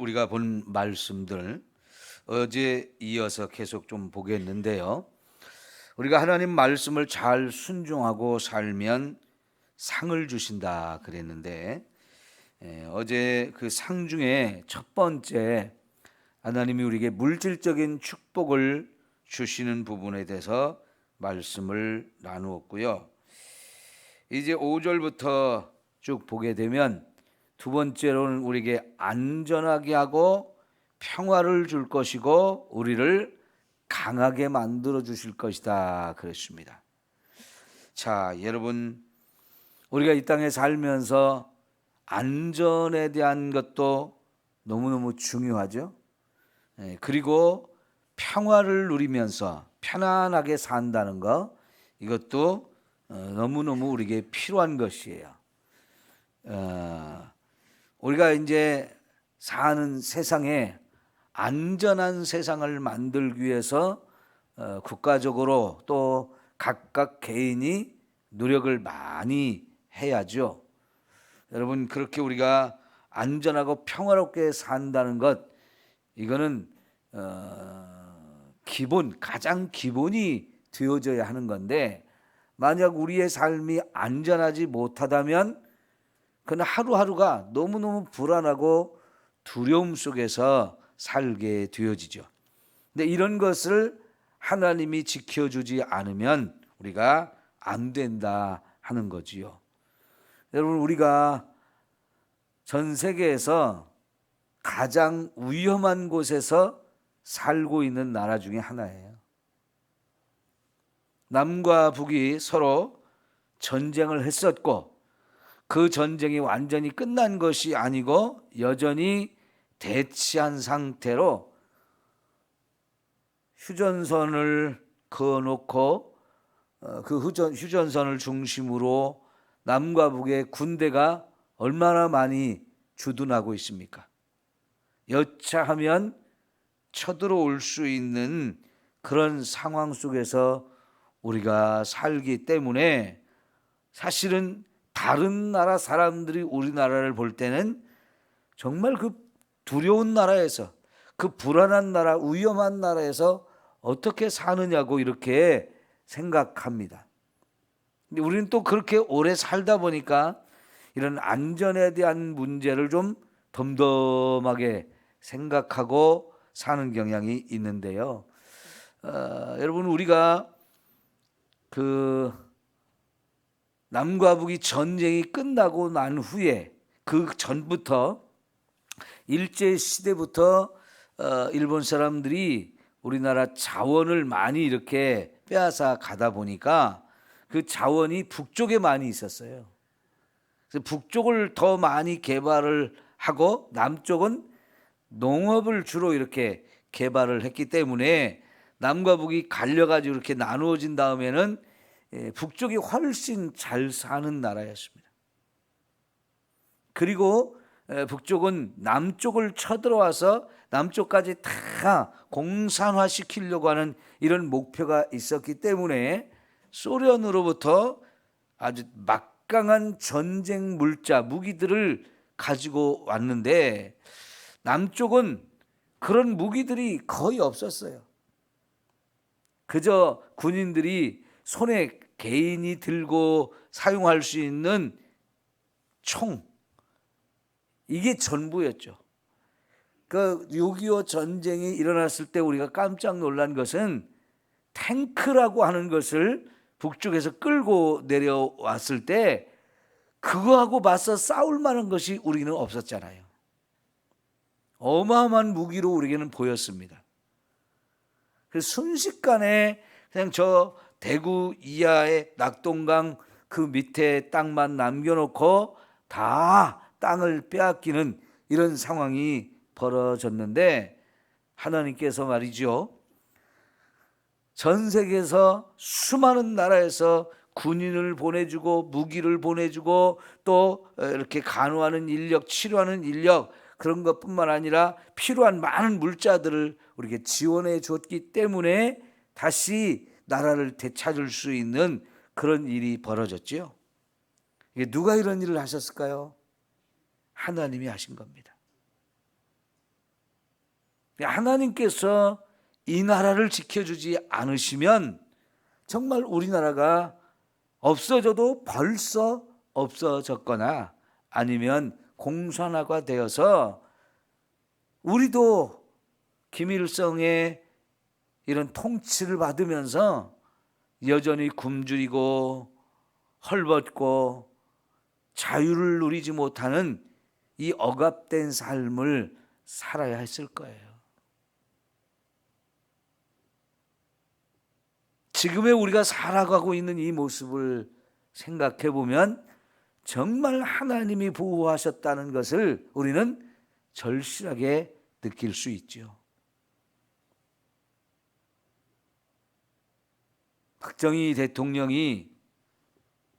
우리가 본 말씀들 어제 이어서 계속 좀 보겠는데요. 우리가 하나님 말씀을 잘 순종하고 살면 상을 주신다 그랬는데, 어제 그 상 중에 첫 번째 하나님이 우리에게 물질적인 축복을 주시는 부분에 대해서 말씀을 나누었고요. 이제 5절부터 쭉 보게 되면 두 번째로는 우리에게 안전하게 하고 평화를 줄 것이고 우리를 강하게 만들어 주실 것이다 그랬습니다. 자, 여러분, 우리가 이 땅에 살면서 안전에 대한 것도 너무너무 중요하죠. 그리고 평화를 누리면서 편안하게 산다는 것, 이것도 너무너무 우리에게 필요한 것이에요. 우리가 이제 사는 세상에 안전한 세상을 만들기 위해서 국가적으로 또 각각 개인이 노력을 많이 해야죠. 여러분, 그렇게 우리가 안전하고 평화롭게 산다는 것, 이거는 가장 기본이 되어져야 하는 건데, 만약 우리의 삶이 안전하지 못하다면 그는 하루하루가 너무너무 불안하고 두려움 속에서 살게 되어지죠. 근데 이런 것을 하나님이 지켜주지 않으면 우리가 안 된다 하는 거지요. 여러분, 우리가 전 세계에서 가장 위험한 곳에서 살고 있는 나라 중에 하나예요. 남과 북이 서로 전쟁을 했었고, 그 전쟁이 완전히 끝난 것이 아니고 여전히 대치한 상태로 휴전선을 그어놓고 그 휴전선을 중심으로 남과 북의 군대가 얼마나 많이 주둔하고 있습니까? 여차하면 쳐들어올 수 있는 그런 상황 속에서 우리가 살기 때문에 사실은 다른 나라 사람들이 우리나라를 볼 때는 정말 그 두려운 나라에서, 그 불안한 나라, 위험한 나라에서 어떻게 사느냐고 이렇게 생각합니다. 근데 우리는 또 그렇게 오래 살다 보니까 이런 안전에 대한 문제를 좀 덤덤하게 생각하고 사는 경향이 있는데요. 여러분, 우리가 그 남과 북이 전쟁이 끝나고 난 후에, 그 전부터 일제 시대부터 일본 사람들이 우리나라 자원을 많이 이렇게 빼앗아 가다 보니까 그 자원이 북쪽에 많이 있었어요. 그래서 북쪽을 더 많이 개발을 하고 남쪽은 농업을 주로 이렇게 개발을 했기 때문에 남과 북이 갈려가지고 이렇게 나누어진 다음에는 북쪽이 훨씬 잘 사는 나라였습니다. 그리고 북쪽은 남쪽을 쳐들어와서 남쪽까지 다 공산화시키려고 하는 이런 목표가 있었기 때문에 소련으로부터 아주 막강한 전쟁 물자, 무기들을 가지고 왔는데 남쪽은 그런 무기들이 거의 없었어요. 그저 군인들이 손에 개인이 들고 사용할 수 있는 총, 이게 전부였죠. 그 6.25 전쟁이 일어났을 때 우리가 깜짝 놀란 것은 탱크라고 하는 것을 북쪽에서 끌고 내려왔을 때 그거하고 맞서 싸울 만한 것이 우리는 없었잖아요. 어마어마한 무기로 우리에게는 보였습니다. 그래서 순식간에 그냥 저 대구 이하의 낙동강 그 밑에 땅만 남겨놓고 다 땅을 빼앗기는 이런 상황이 벌어졌는데, 하나님께서 말이죠, 전 세계에서 수많은 나라에서 군인을 보내주고 무기를 보내주고 또 이렇게 간호하는 인력, 치료하는 인력, 그런 것뿐만 아니라 필요한 많은 물자들을 우리에게 지원해 줬기 때문에 다시 나라를 되찾을 수 있는 그런 일이 벌어졌죠. 이게 누가 이런 일을 하셨을까요? 하나님이 하신 겁니다. 하나님께서 이 나라를 지켜주지 않으시면 정말 우리나라가 없어져도 벌써 없어졌거나 아니면 공산화가 되어서 우리도 김일성의 이런 통치를 받으면서 여전히 굶주리고 헐벗고 자유를 누리지 못하는 이 억압된 삶을 살아야 했을 거예요. 지금의 우리가 살아가고 있는 이 모습을 생각해 보면 정말 하나님이 보호하셨다는 것을 우리는 절실하게 느낄 수 있죠. 박정희 대통령이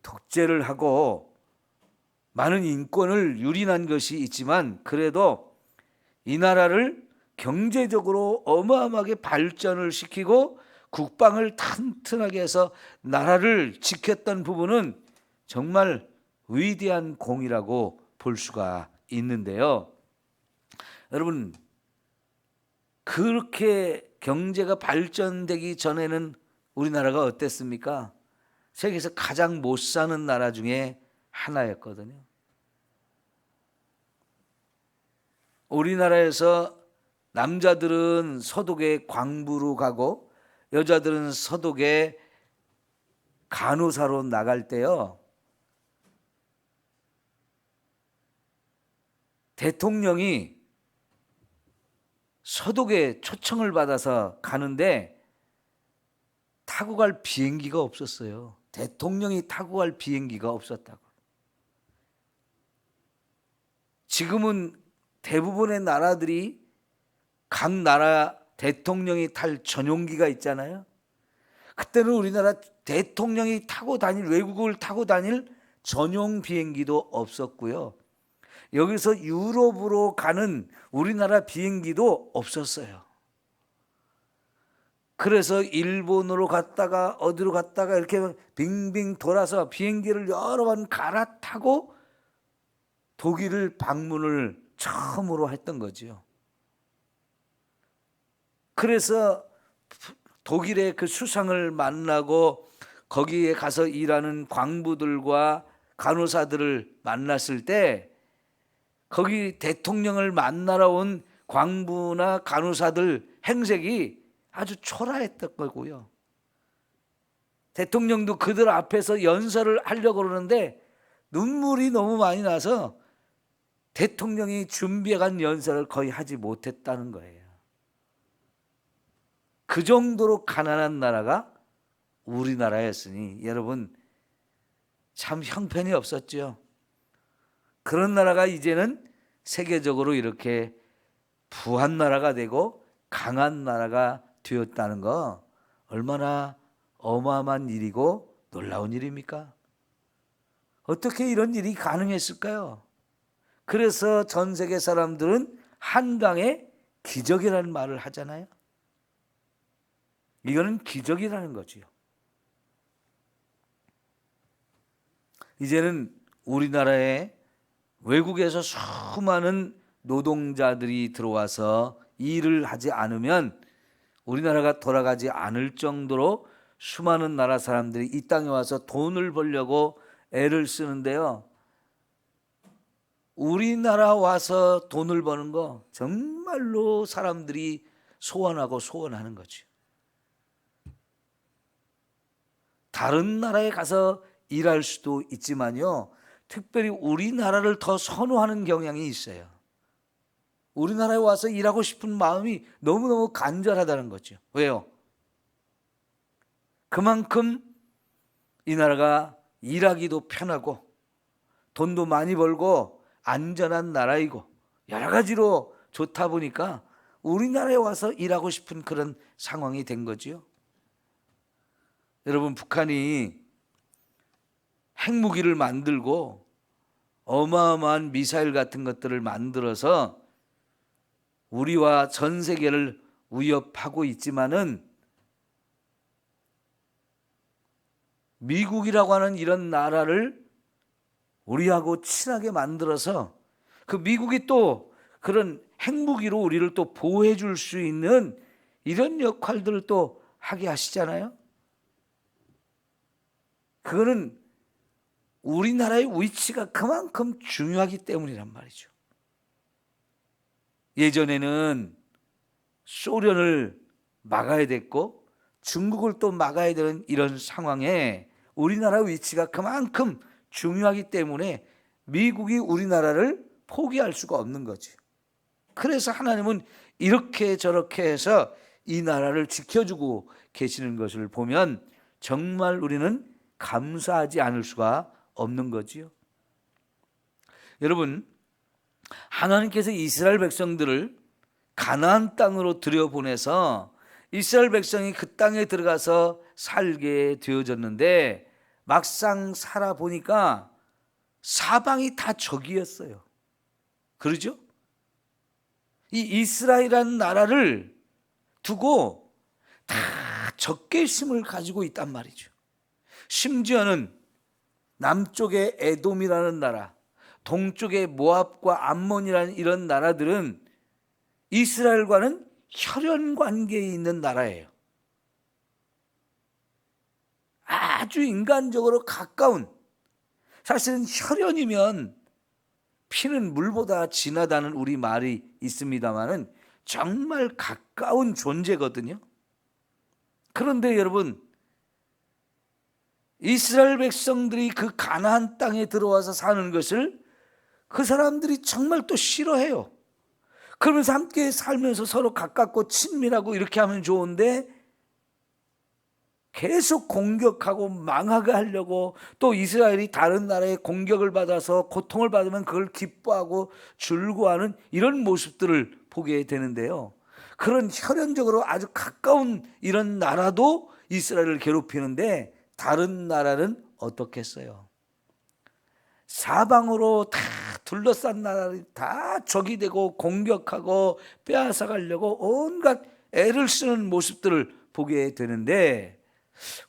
독재를 하고 많은 인권을 유린한 것이 있지만 그래도 이 나라를 경제적으로 어마어마하게 발전을 시키고 국방을 튼튼하게 해서 나라를 지켰던 부분은 정말 위대한 공이라고 볼 수가 있는데요. 여러분, 그렇게 경제가 발전되기 전에는 우리나라가 어땠습니까? 세계에서 가장 못 사는 나라 중에 하나였거든요. 우리나라에서 남자들은 서독에 광부로 가고 여자들은 서독에 간호사로 나갈 때요, 대통령이 서독에 초청을 받아서 가는데 타고 갈 비행기가 없었어요. 대통령이 타고 갈 비행기가 없었다고. 지금은 대부분의 나라들이 각 나라 대통령이 탈 전용기가 있잖아요. 그때는 우리나라 대통령이 타고 다닐, 외국을 타고 다닐 전용 비행기도 없었고요. 여기서 유럽으로 가는 우리나라 비행기도 없었어요. 그래서 일본으로 갔다가 어디로 갔다가 이렇게 빙빙 돌아서 비행기를 여러 번 갈아타고 독일을 방문을 처음으로 했던 거죠. 그래서 독일의 그 수상을 만나고 거기에 가서 일하는 광부들과 간호사들을 만났을 때 거기 대통령을 만나러 온 광부나 간호사들 행색이 아주 초라했던 거고요. 대통령도 그들 앞에서 연설을 하려고 그러는데 눈물이 너무 많이 나서 대통령이 준비해간 연설을 거의 하지 못했다는 거예요. 그 정도로 가난한 나라가 우리나라였으니 여러분 참 형편이 없었죠. 그런 나라가 이제는 세계적으로 이렇게 부한 나라가 되고 강한 나라가 되었다는 거 얼마나 어마어마한 일이고 놀라운 일입니까? 어떻게 이런 일이 가능했을까요? 그래서 전 세계 사람들은 한강의 기적이라는 말을 하잖아요. 이거는 기적이라는 거지요. 이제는 우리나라에 외국에서 수많은 노동자들이 들어와서 일을 하지 않으면 우리나라가 돌아가지 않을 정도로 수많은 나라 사람들이 이 땅에 와서 돈을 벌려고 애를 쓰는데요. 우리나라 와서 돈을 버는 거 정말로 사람들이 소원하고 소원하는 거죠. 다른 나라에 가서 일할 수도 있지만요, 특별히 우리나라를 더 선호하는 경향이 있어요. 우리나라에 와서 일하고 싶은 마음이 너무너무 간절하다는 거죠. 왜요? 그만큼 이 나라가 일하기도 편하고 돈도 많이 벌고 안전한 나라이고 여러 가지로 좋다 보니까 우리나라에 와서 일하고 싶은 그런 상황이 된 거죠. 여러분, 북한이 핵무기를 만들고 어마어마한 미사일 같은 것들을 만들어서 우리와 전 세계를 위협하고 있지만은 미국이라고 하는 이런 나라를 우리하고 친하게 만들어서 그 미국이 또 그런 핵무기로 우리를 또 보호해 줄 수 있는 이런 역할들을 또 하게 하시잖아요. 그거는 우리나라의 위치가 그만큼 중요하기 때문이란 말이죠. 예전에는 소련을 막아야 됐고 중국을 또 막아야 되는 이런 상황에 우리나라 위치가 그만큼 중요하기 때문에 미국이 우리나라를 포기할 수가 없는 거죠. 그래서 하나님은 이렇게 저렇게 해서 이 나라를 지켜주고 계시는 것을 보면 정말 우리는 감사하지 않을 수가 없는 거지요. 여러분, 하나님께서 이스라엘 백성들을 가나안 땅으로 들여보내서 이스라엘 백성이 그 땅에 들어가서 살게 되어졌는데 막상 살아보니까 사방이 다 적이었어요. 그러죠? 이 이스라엘이라는 나라를 두고 다 적개심을 가지고 있단 말이죠. 심지어는 남쪽에 에돔이라는 나라, 동쪽에 모압과 암몬이라는 이런 나라들은 이스라엘과는 혈연 관계에 있는 나라예요. 아주 인간적으로 가까운, 사실은 혈연이면 피는 물보다 진하다는 우리 말이 있습니다만은 정말 가까운 존재거든요. 그런데 여러분, 이스라엘 백성들이 그 가나안 땅에 들어와서 사는 것을 그 사람들이 정말 또 싫어해요. 그러면서 함께 살면서 서로 가깝고 친밀하고 이렇게 하면 좋은데 계속 공격하고 망하게 하려고, 또 이스라엘이 다른 나라의 공격을 받아서 고통을 받으면 그걸 기뻐하고 즐거워하는 이런 모습들을 보게 되는데요. 그런 혈연적으로 아주 가까운 이런 나라도 이스라엘을 괴롭히는데 다른 나라는 어떻겠어요? 사방으로 다 둘러싼 나라들이 다 적이 되고 공격하고 빼앗아 가려고 온갖 애를 쓰는 모습들을 보게 되는데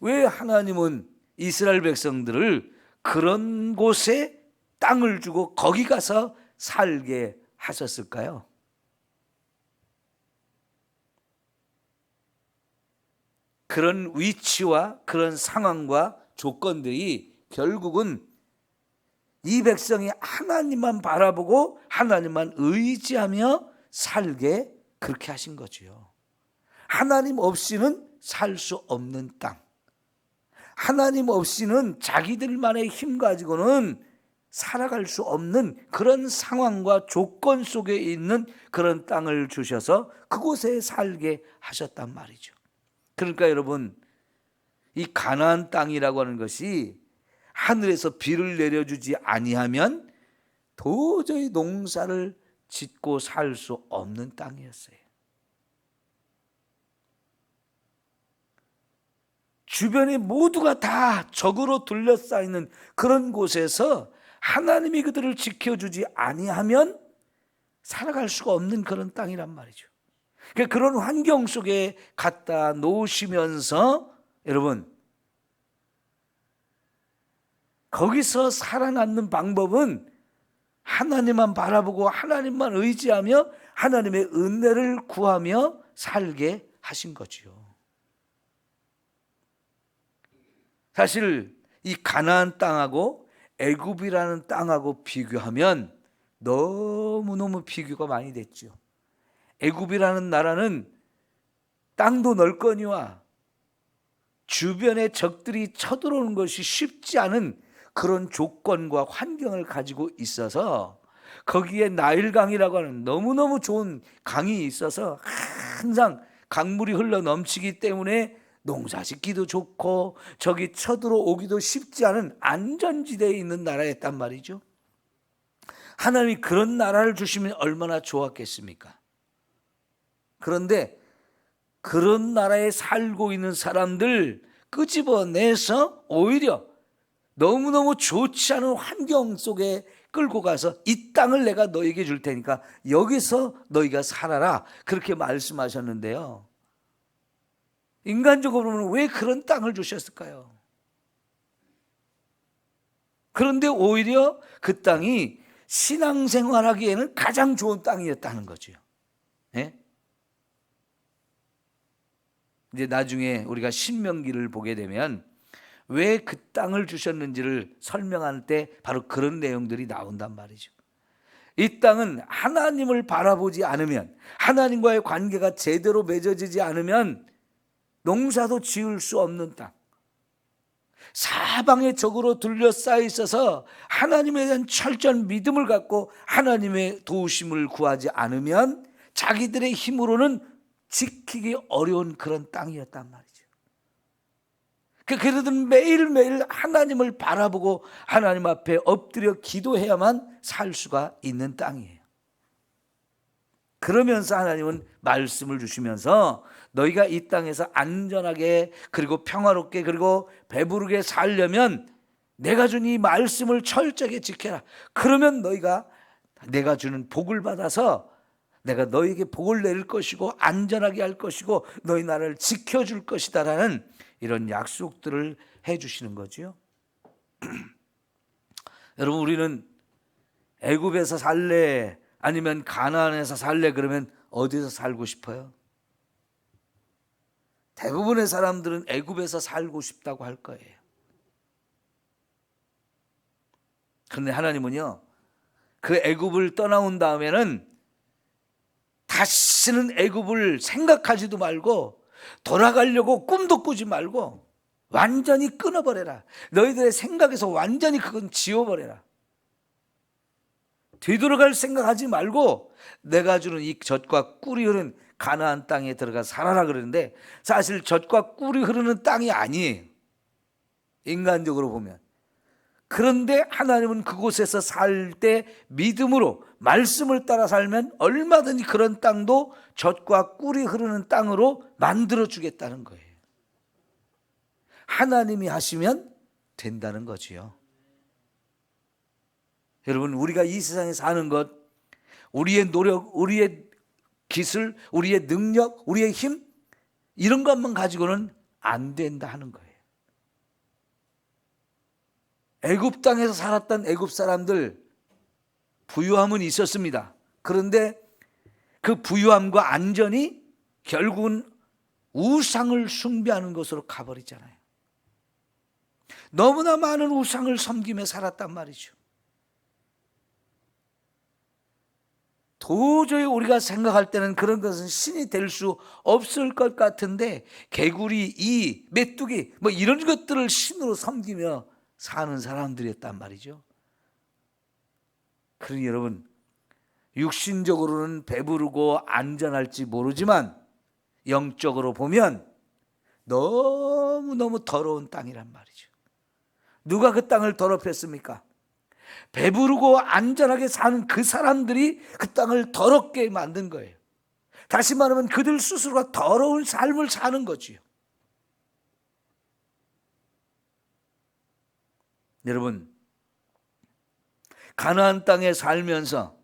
왜 하나님은 이스라엘 백성들을 그런 곳에 땅을 주고 거기 가서 살게 하셨을까요? 그런 위치와 그런 상황과 조건들이 결국은 이 백성이 하나님만 바라보고 하나님만 의지하며 살게 그렇게 하신 거죠. 하나님 없이는 살 수 없는 땅, 하나님 없이는 자기들만의 힘 가지고는 살아갈 수 없는 그런 상황과 조건 속에 있는 그런 땅을 주셔서 그곳에 살게 하셨단 말이죠. 그러니까 여러분, 이 가나안 땅이라고 하는 것이 하늘에서 비를 내려주지 아니하면 도저히 농사를 짓고 살 수 없는 땅이었어요. 주변에 모두가 다 적으로 둘러싸이는 그런 곳에서 하나님이 그들을 지켜주지 아니하면 살아갈 수가 없는 그런 땅이란 말이죠. 그러니까 그런 환경 속에 갖다 놓으시면서 여러분, 거기서 살아남는 방법은 하나님만 바라보고 하나님만 의지하며 하나님의 은혜를 구하며 살게 하신 거지요. 사실 이 가나안 땅하고 애굽이라는 땅하고 비교하면 너무너무 비교가 많이 됐죠. 애굽이라는 나라는 땅도 넓거니와 주변에 적들이 쳐들어오는 것이 쉽지 않은 그런 조건과 환경을 가지고 있어서 거기에 나일강이라고 하는 너무너무 좋은 강이 있어서 항상 강물이 흘러 넘치기 때문에 농사 짓기도 좋고 저기 쳐들어오기도 쉽지 않은 안전지대에 있는 나라였단 말이죠. 하나님이 그런 나라를 주시면 얼마나 좋았겠습니까? 그런데 그런 나라에 살고 있는 사람들 끄집어내서 오히려 너무너무 좋지 않은 환경 속에 끌고 가서 이 땅을 내가 너에게 줄 테니까 여기서 너희가 살아라, 그렇게 말씀하셨는데요. 인간적으로는 왜 그런 땅을 주셨을까요? 그런데 오히려 그 땅이 신앙생활하기에는 가장 좋은 땅이었다는 거죠. 예? 이제 나중에 우리가 신명기를 보게 되면 왜 그 땅을 주셨는지를 설명할 때 바로 그런 내용들이 나온단 말이죠. 이 땅은 하나님을 바라보지 않으면, 하나님과의 관계가 제대로 맺어지지 않으면 농사도 지을 수 없는 땅, 사방의 적으로 둘러싸여 있어서 하나님에 대한 철저한 믿음을 갖고 하나님의 도우심을 구하지 않으면 자기들의 힘으로는 지키기 어려운 그런 땅이었단 말이죠. 그래도 매일매일 하나님을 바라보고 하나님 앞에 엎드려 기도해야만 살 수가 있는 땅이에요. 그러면서 하나님은 말씀을 주시면서 너희가 이 땅에서 안전하게 그리고 평화롭게 그리고 배부르게 살려면 내가 준 이 말씀을 철저하게 지켜라. 그러면 너희가 내가 주는 복을 받아서 내가 너희에게 복을 내릴 것이고 안전하게 할 것이고 너희 나라를 지켜줄 것이다 라는 이런 약속들을 해주시는 거죠. 여러분, 우리는 애굽에서 살래 아니면 가나안에서 살래 그러면 어디서 살고 싶어요? 대부분의 사람들은 애굽에서 살고 싶다고 할 거예요. 그런데 하나님은요, 그 애굽을 떠나온 다음에는 다시는 애굽을 생각하지도 말고 돌아가려고 꿈도 꾸지 말고 완전히 끊어버려라. 너희들의 생각에서 완전히 그건 지워버려라. 뒤돌아갈 생각하지 말고 내가 주는 이 젖과 꿀이 흐르는 가나안 땅에 들어가 살아라 그러는데 사실 젖과 꿀이 흐르는 땅이 아니에요, 인간적으로 보면. 그런데 하나님은 그곳에서 살 때 믿음으로 말씀을 따라 살면 얼마든지 그런 땅도 젖과 꿀이 흐르는 땅으로 만들어 주겠다는 거예요. 하나님이 하시면 된다는 거지요. 여러분, 우리가 이 세상에 사는 것, 우리의 노력, 우리의 기술, 우리의 능력, 우리의 힘, 이런 것만 가지고는 안 된다 하는 거예요. 애굽 땅에서 살았던 애굽 사람들 부유함은 있었습니다. 그런데 그 부유함과 안전이 결국은 우상을 숭배하는 것으로 가버리잖아요. 너무나 많은 우상을 섬기며 살았단 말이죠. 도저히 우리가 생각할 때는 그런 것은 신이 될 수 없을 것 같은데 개구리, 이, 메뚜기 뭐 이런 것들을 신으로 섬기며 사는 사람들이었단 말이죠. 그러니 여러분, 육신적으로는 배부르고 안전할지 모르지만 영적으로 보면 너무너무 더러운 땅이란 말이죠. 누가 그 땅을 더럽혔습니까? 배부르고 안전하게 사는 그 사람들이 그 땅을 더럽게 만든 거예요. 다시 말하면 그들 스스로가 더러운 삶을 사는 거지요. 여러분, 가나안 땅에 살면서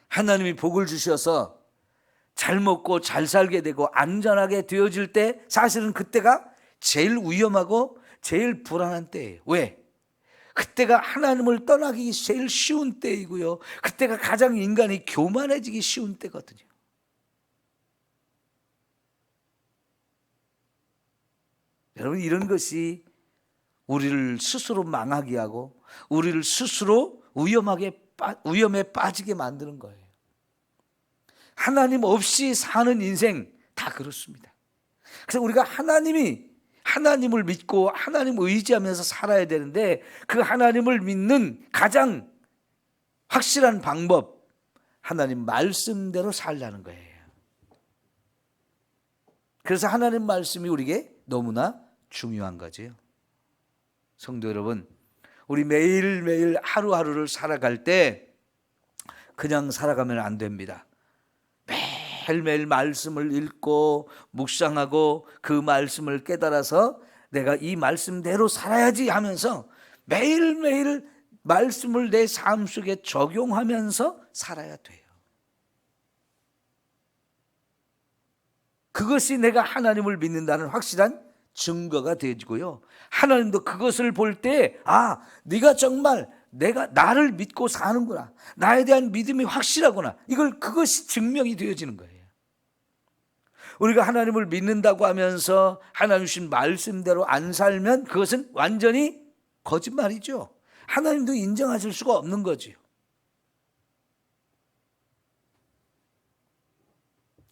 하나님이 복을 주셔서 잘 먹고 잘 살게 되고 안전하게 되어질 때 사실은 그때가 제일 위험하고 제일 불안한 때예요. 왜? 그때가 하나님을 떠나기 제일 쉬운 때이고요. 그때가 가장 인간이 교만해지기 쉬운 때거든요. 여러분, 이런 것이 우리를 스스로 망하게 하고 우리를 스스로 위험에 빠지게 만드는 거예요. 하나님 없이 사는 인생 다 그렇습니다. 그래서 우리가 하나님을 믿고 하나님을 의지하면서 살아야 되는데 그 하나님을 믿는 가장 확실한 방법, 하나님 말씀대로 살라는 거예요. 그래서 하나님 말씀이 우리에게 너무나 중요한 거죠. 성도 여러분, 우리 매일매일 하루하루를 살아갈 때 그냥 살아가면 안 됩니다. 매일매일 말씀을 읽고 묵상하고 그 말씀을 깨달아서 내가 이 말씀대로 살아야지 하면서 매일매일 말씀을 내 삶 속에 적용하면서 살아야 돼요. 그것이 내가 하나님을 믿는다는 확실한 증거가 되어지고요. 하나님도 그것을 볼 때 네가 정말 내가 나를 믿고 사는구나, 나에 대한 믿음이 확실하구나, 그것이 증명이 되어지는 거예요. 우리가 하나님을 믿는다고 하면서 하나님 주신 말씀대로 안 살면 그것은 완전히 거짓말이죠. 하나님도 인정하실 수가 없는 거지요.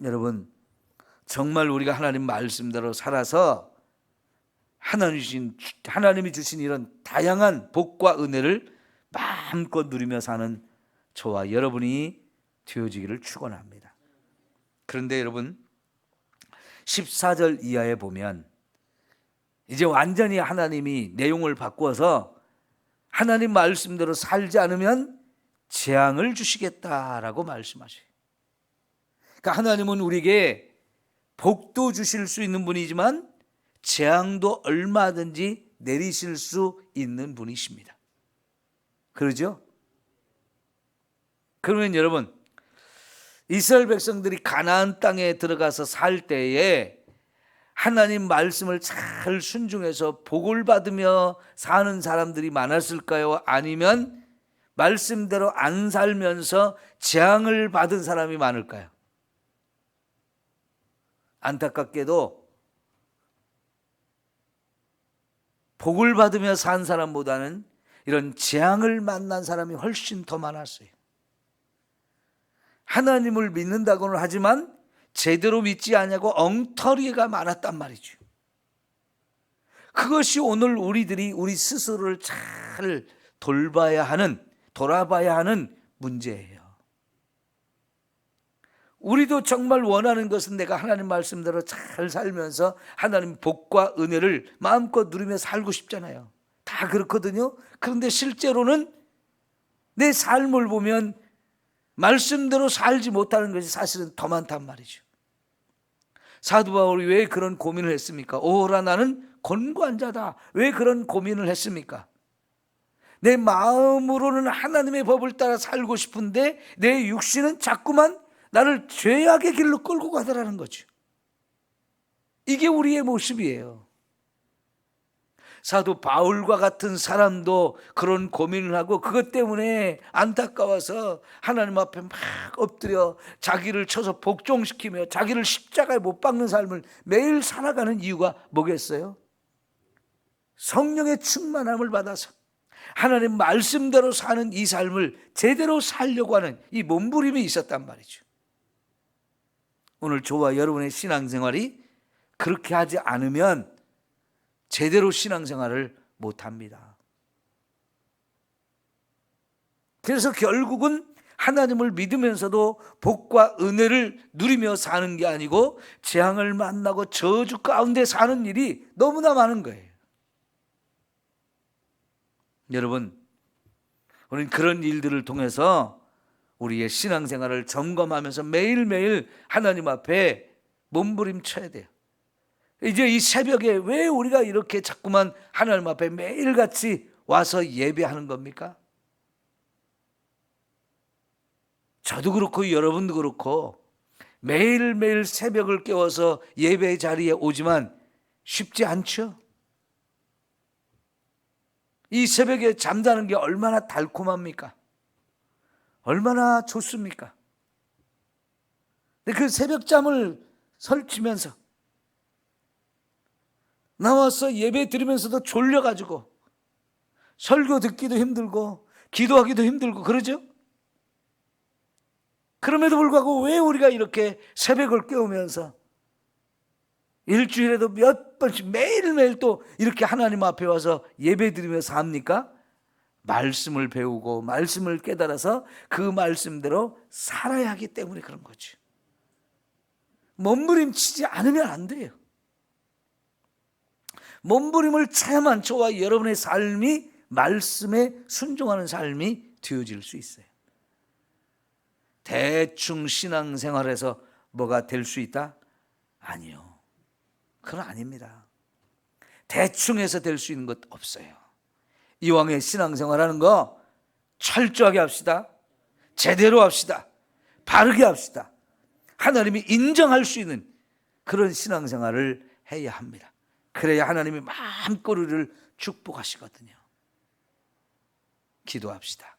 여러분, 정말 우리가 하나님 말씀대로 살아서 하나님이 주신 이런 다양한 복과 은혜를 마음껏 누리며 사는 저와 여러분이 되어지기를 축원합니다. 그런데 여러분, 14절 이하에 보면 이제 완전히 하나님이 내용을 바꾸어서 하나님 말씀대로 살지 않으면 재앙을 주시겠다라고 말씀하셔요. 그러니까 하나님은 우리에게 복도 주실 수 있는 분이지만 재앙도 얼마든지 내리실 수 있는 분이십니다. 그러죠? 그러면 여러분, 이스라엘 백성들이 가나안 땅에 들어가서 살 때에 하나님 말씀을 잘 순종해서 복을 받으며 사는 사람들이 많았을까요? 아니면 말씀대로 안 살면서 재앙을 받은 사람이 많을까요? 안타깝게도 복을 받으며 산 사람보다는 이런 재앙을 만난 사람이 훨씬 더 많았어요. 하나님을 믿는다고는 하지만 제대로 믿지 않냐고 엉터리가 많았단 말이죠. 그것이 오늘 우리들이 우리 스스로를 잘 돌아봐야 하는 문제예요. 우리도 정말 원하는 것은 내가 하나님 말씀대로 잘 살면서 하나님 복과 은혜를 마음껏 누리며 살고 싶잖아요. 다 그렇거든요. 그런데 실제로는 내 삶을 보면 말씀대로 살지 못하는 것이 사실은 더 많단 말이죠. 사도 바울이 왜 그런 고민을 했습니까? 오라 나는 곤고한 자다. 왜 그런 고민을 했습니까? 내 마음으로는 하나님의 법을 따라 살고 싶은데 내 육신은 자꾸만 나를 죄악의 길로 끌고 가더라는 거죠. 이게 우리의 모습이에요. 사도 바울과 같은 사람도 그런 고민을 하고 그것 때문에 안타까워서 하나님 앞에 막 엎드려 자기를 쳐서 복종시키며 자기를 십자가에 못 박는 삶을 매일 살아가는 이유가 뭐겠어요? 성령의 충만함을 받아서 하나님 말씀대로 사는 이 삶을 제대로 살려고 하는 이 몸부림이 있었단 말이죠. 오늘 저와 여러분의 신앙생활이 그렇게 하지 않으면 제대로 신앙생활을 못합니다. 그래서 결국은 하나님을 믿으면서도 복과 은혜를 누리며 사는 게 아니고 재앙을 만나고 저주 가운데 사는 일이 너무나 많은 거예요. 여러분, 우리는 그런 일들을 통해서 우리의 신앙생활을 점검하면서 매일매일 하나님 앞에 몸부림쳐야 돼요. 이제 이 새벽에 왜 우리가 이렇게 자꾸만 하나님 앞에 매일같이 와서 예배하는 겁니까? 저도 그렇고 여러분도 그렇고 매일매일 새벽을 깨워서 예배 자리에 오지만 쉽지 않죠? 이 새벽에 잠자는 게 얼마나 달콤합니까? 얼마나 좋습니까? 근데 그 새벽잠을 설치면서 나와서 예배 드리면서도 졸려가지고 설교 듣기도 힘들고 기도하기도 힘들고 그러죠? 그럼에도 불구하고 왜 우리가 이렇게 새벽을 깨우면서 일주일에도 몇 번씩 매일매일 또 이렇게 하나님 앞에 와서 예배 드리면서 합니까? 말씀을 배우고 말씀을 깨달아서 그 말씀대로 살아야 하기 때문에 그런 거죠. 몸부림치지 않으면 안 돼요. 몸부림을 쳐야만 저와 여러분의 삶이 말씀에 순종하는 삶이 되어질 수 있어요. 대충 신앙생활에서 뭐가 될 수 있다? 아니요. 그건 아닙니다. 대충 해서 될 수 있는 것 없어요. 이왕의 신앙생활하는 거 철저하게 합시다. 제대로 합시다. 바르게 합시다. 하나님이 인정할 수 있는 그런 신앙생활을 해야 합니다. 그래야 하나님이 마음껏 우리를 축복하시거든요. 기도합시다.